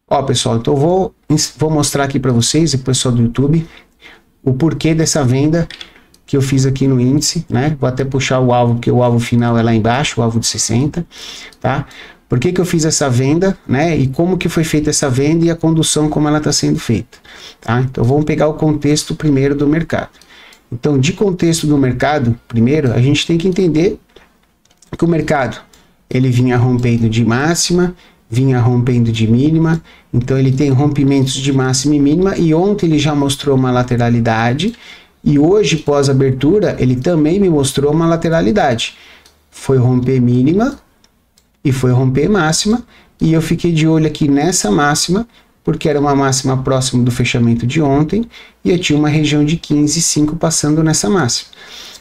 Ó, pessoal, então vou mostrar aqui para vocês, e pessoal do YouTube, o porquê dessa venda que eu fiz aqui no índice, né? Vou até puxar o alvo, porque o alvo final é lá embaixo, o alvo de 60, tá? Por que que eu fiz essa venda, né? E como que foi feita essa venda e a condução, como ela está sendo feita, tá? Então vamos pegar o contexto primeiro do mercado. Então, de contexto do mercado, primeiro, a gente tem que entender que o mercado, ele vinha rompendo de máxima, vinha rompendo de mínima, então ele tem rompimentos de máxima e mínima, e ontem ele já mostrou uma lateralidade, e hoje, pós abertura, ele também me mostrou uma lateralidade. Foi romper mínima e foi romper máxima, e eu fiquei de olho aqui nessa máxima, porque era uma máxima próxima do fechamento de ontem, e eu tinha uma região de 15,5 passando nessa máxima.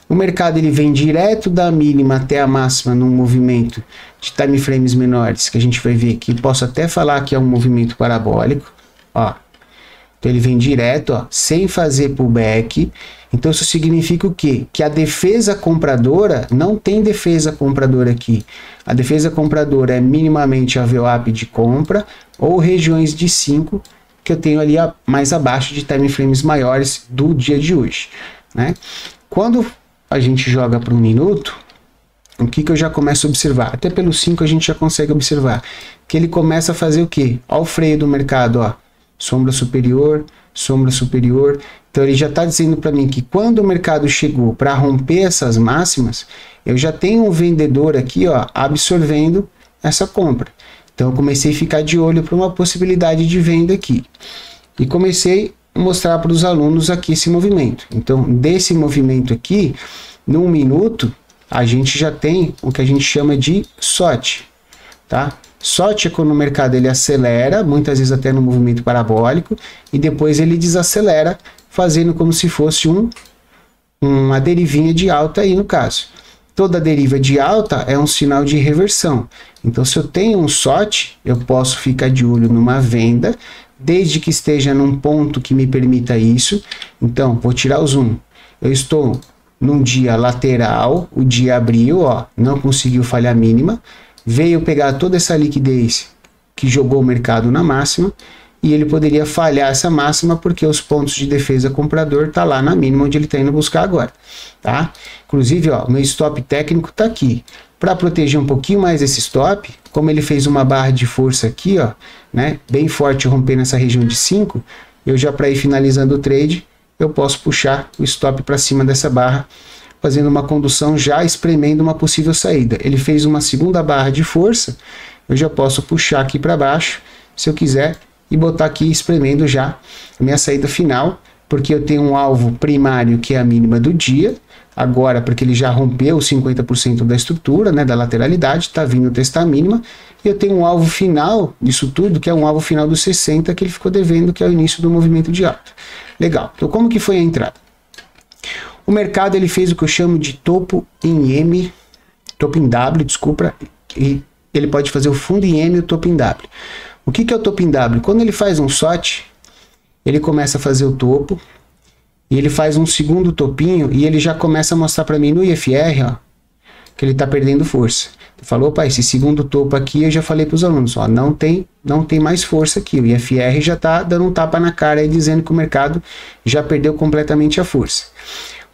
O mercado ele vem direto da mínima até a máxima num movimento de time frames menores, que a gente vai ver aqui. Posso até falar que é um movimento parabólico, ó. Então ele vem direto, ó, sem fazer pullback. Então isso significa o quê? Que a defesa compradora, não tem defesa compradora aqui. A defesa compradora é minimamente a VWAP de compra ou regiões de 5 que eu tenho ali mais abaixo de time frames maiores do dia de hoje, né? Quando a gente joga para um minuto, o que eu já começo a observar? Até pelo 5 a gente já consegue observar que ele começa a fazer o quê? Ó, o freio do mercado, ó. Sombra superior, sombra superior. Então ele já está dizendo para mim que quando o mercado chegou para romper essas máximas, eu já tenho um vendedor aqui, ó, absorvendo essa compra. Então eu comecei a ficar de olho para uma possibilidade de venda aqui. E comecei a mostrar para os alunos aqui esse movimento. Então desse movimento aqui, num minuto, a gente já tem o que a gente chama de SOT, tá? SOT é quando o mercado ele acelera, muitas vezes até no movimento parabólico, e depois ele desacelera, fazendo como se fosse uma derivinha de alta aí no caso. Toda deriva de alta é um sinal de reversão. Então se eu tenho um SOT, eu posso ficar de olho numa venda, desde que esteja num ponto que me permita isso. Então, vou tirar o zoom. Eu estou num dia lateral, o dia abriu, ó, não conseguiu falhar mínima, veio pegar toda essa liquidez que jogou o mercado na máxima, e ele poderia falhar essa máxima porque os pontos de defesa comprador tá lá na mínima onde ele está indo buscar agora, tá? Inclusive, ó, meu stop técnico tá aqui. Para proteger um pouquinho mais esse stop, como ele fez uma barra de força aqui, ó, né, bem forte, rompendo essa região de 5, eu já para ir finalizando o trade, eu posso puxar o stop para cima dessa barra, fazendo uma condução já espremendo uma possível saída. Ele fez uma segunda barra de força, eu já posso puxar aqui para baixo, se eu quiser, e botar aqui espremendo já a minha saída final, porque eu tenho um alvo primário que é a mínima do dia, agora porque ele já rompeu 50% da estrutura, né, da lateralidade, está vindo testar a mínima, e eu tenho um alvo final disso tudo, que é um alvo final dos 60, que ele ficou devendo, que é o início do movimento de alta. Legal, então como que foi a entrada? O mercado ele fez o que eu chamo de topo em M, topo em W, desculpa, e ele pode fazer o fundo em M e o topo em W. O que é o topo em W? Quando ele faz um SOT, ele começa a fazer o topo, e ele faz um segundo topinho, e ele já começa a mostrar para mim no IFR, ó, que ele está perdendo força. Falou, opa, esse segundo topo aqui, eu já falei para os alunos, ó, não tem mais força aqui, o IFR já está dando um tapa na cara aí, dizendo que o mercado já perdeu completamente a força.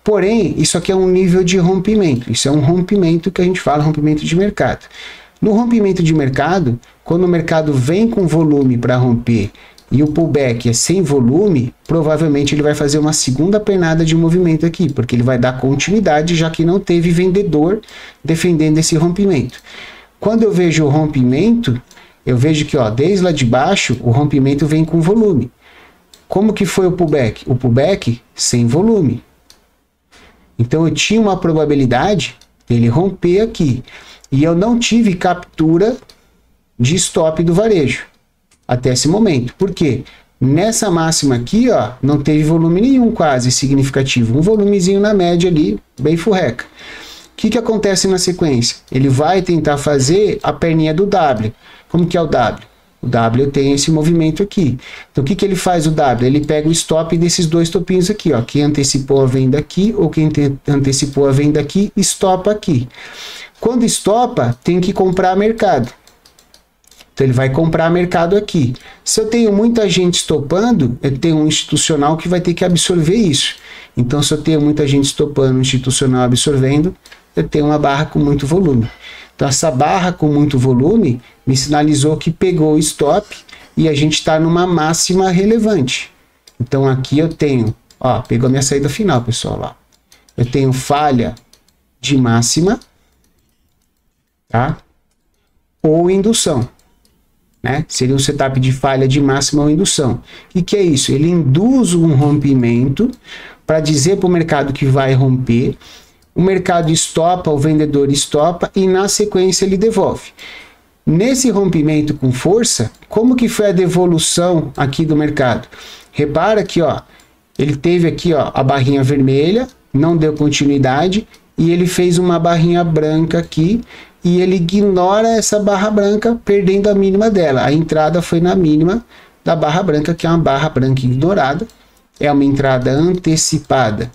Porém, isso aqui é um nível de rompimento, isso é um rompimento que a gente fala, rompimento de mercado. No rompimento de mercado, quando o mercado vem com volume para romper e o pullback é sem volume, provavelmente ele vai fazer uma segunda pernada de movimento aqui, porque ele vai dar continuidade, já que não teve vendedor defendendo esse rompimento. Quando eu vejo o rompimento, eu vejo que, ó, desde lá de baixo, o rompimento vem com volume. Como que foi o pullback? O pullback sem volume. Então eu tinha uma probabilidade dele romper aqui. E eu não tive captura de stop do varejo até esse momento. Por quê? Nessa máxima aqui, ó, não teve volume nenhum quase significativo. Um volumezinho na média ali, bem furreca. O que acontece na sequência? Ele vai tentar fazer a perninha do W. Como que é o W? O W tem esse movimento aqui. Então o que ele faz o W? Ele pega o stop desses dois topinhos aqui, ó. Quem antecipou a venda aqui ou quem antecipou a venda aqui, estopa aqui. Quando estopa, tem que comprar mercado. Então ele vai comprar mercado aqui. Se eu tenho muita gente estopando, eu tenho um institucional que vai ter que absorver isso. Então se eu tenho muita gente estopando, um institucional absorvendo, eu tenho uma barra com muito volume. Então essa barra com muito volume me sinalizou que pegou o stop e a gente está numa máxima relevante. Então aqui eu tenho, ó, pegou a minha saída final, pessoal, lá. Eu tenho falha de máxima, tá? Ou indução, né? Seria um setup de falha de máxima ou indução. O que é isso? Ele induz um rompimento para dizer para o mercado que vai romper. O mercado estopa, o vendedor estopa e na sequência ele devolve. Nesse rompimento com força, como que foi a devolução aqui do mercado? Repara que, ó, ele teve aqui, ó, a barrinha vermelha, não deu continuidade e ele fez uma barrinha branca aqui e ele ignora essa barra branca, perdendo a mínima dela. A entrada foi na mínima da barra branca, que é uma barra branca ignorada. É uma entrada antecipada,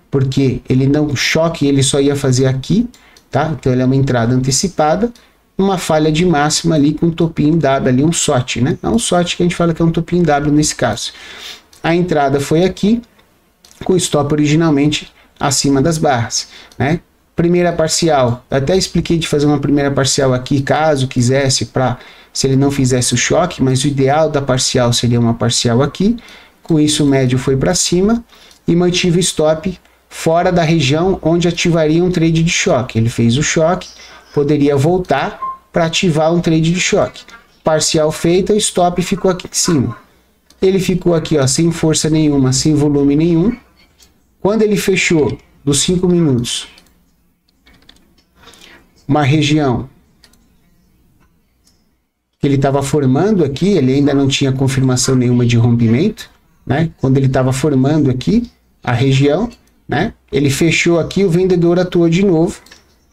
porque ele não choque, ele só ia fazer aqui, tá? Então ele é uma entrada antecipada, uma falha de máxima ali com um topinho W ali, um SOT, né? É um SOT que a gente fala que é um topinho W nesse caso. A entrada foi aqui, com o stop originalmente acima das barras, né? Primeira parcial, eu até expliquei de fazer uma primeira parcial aqui, caso quisesse, se ele não fizesse o choque, mas o ideal da parcial seria uma parcial aqui. Com isso o médio foi para cima e mantive o stop fora da região onde ativaria um trade de choque. Ele fez o choque, poderia voltar para ativar um trade de choque. Parcial feita, o stop ficou aqui em cima. Ele ficou aqui, ó, sem força nenhuma, sem volume nenhum. Quando ele fechou dos 5 minutos, uma região que ele estava formando aqui, ele ainda não tinha confirmação nenhuma de rompimento, né? Quando ele estava formando aqui a região, né? Ele fechou aqui, o vendedor atuou de novo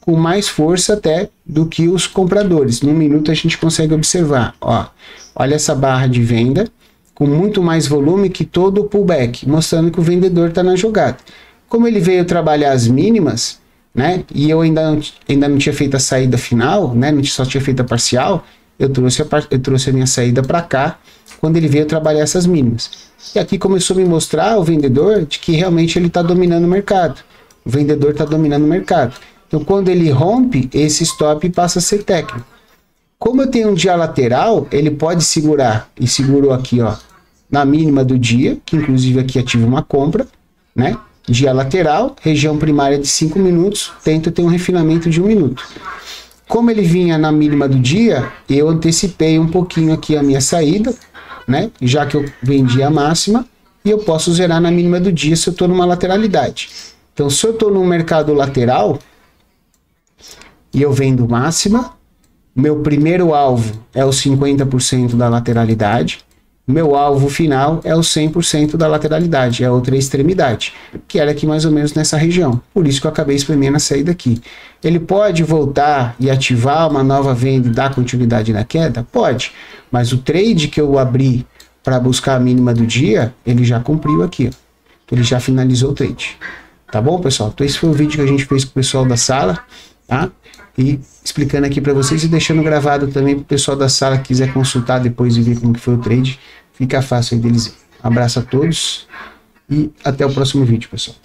com mais força até do que os compradores. Num minuto a gente consegue observar, ó, olha essa barra de venda com muito mais volume que todo o pullback, mostrando que o vendedor está na jogada. Como ele veio trabalhar as mínimas, né? E eu ainda não tinha feito a saída final, né? Só tinha feito a parcial. Eu trouxe a minha saída para cá quando ele veio trabalhar essas mínimas. E aqui começou a me mostrar o vendedor de que realmente ele está dominando o mercado. O vendedor está dominando o mercado. Então quando ele rompe, esse stop passa a ser técnico. Como eu tenho um dia lateral, ele pode segurar, e segurou aqui, ó, na mínima do dia, que inclusive aqui ativa uma compra, né? Dia lateral, região primária de 5 minutos, tenta ter um refinamento de 1 minuto. Como ele vinha na mínima do dia, eu antecipei um pouquinho aqui a minha saída, né? Já que eu vendi a máxima, e eu posso zerar na mínima do dia se eu estou numa lateralidade. Então, se eu estou num mercado lateral, e eu vendo máxima, meu primeiro alvo é os 50% da lateralidade, meu alvo final é os 100% da lateralidade, é a outra extremidade, que era aqui mais ou menos nessa região. Por isso que eu acabei espremendo a saída aqui. Ele pode voltar e ativar uma nova venda e dar continuidade na queda? Pode, mas o trade que eu abri para buscar a mínima do dia, ele já cumpriu aqui, ó. Ele já finalizou o trade. Tá bom, pessoal? Então esse foi o vídeo que a gente fez com o pessoal da sala, tá? E explicando aqui para vocês e deixando gravado também para o pessoal da sala que quiser consultar depois e ver como que foi o trade, fica fácil aí deles. Um abraço a todos e até o próximo vídeo, pessoal.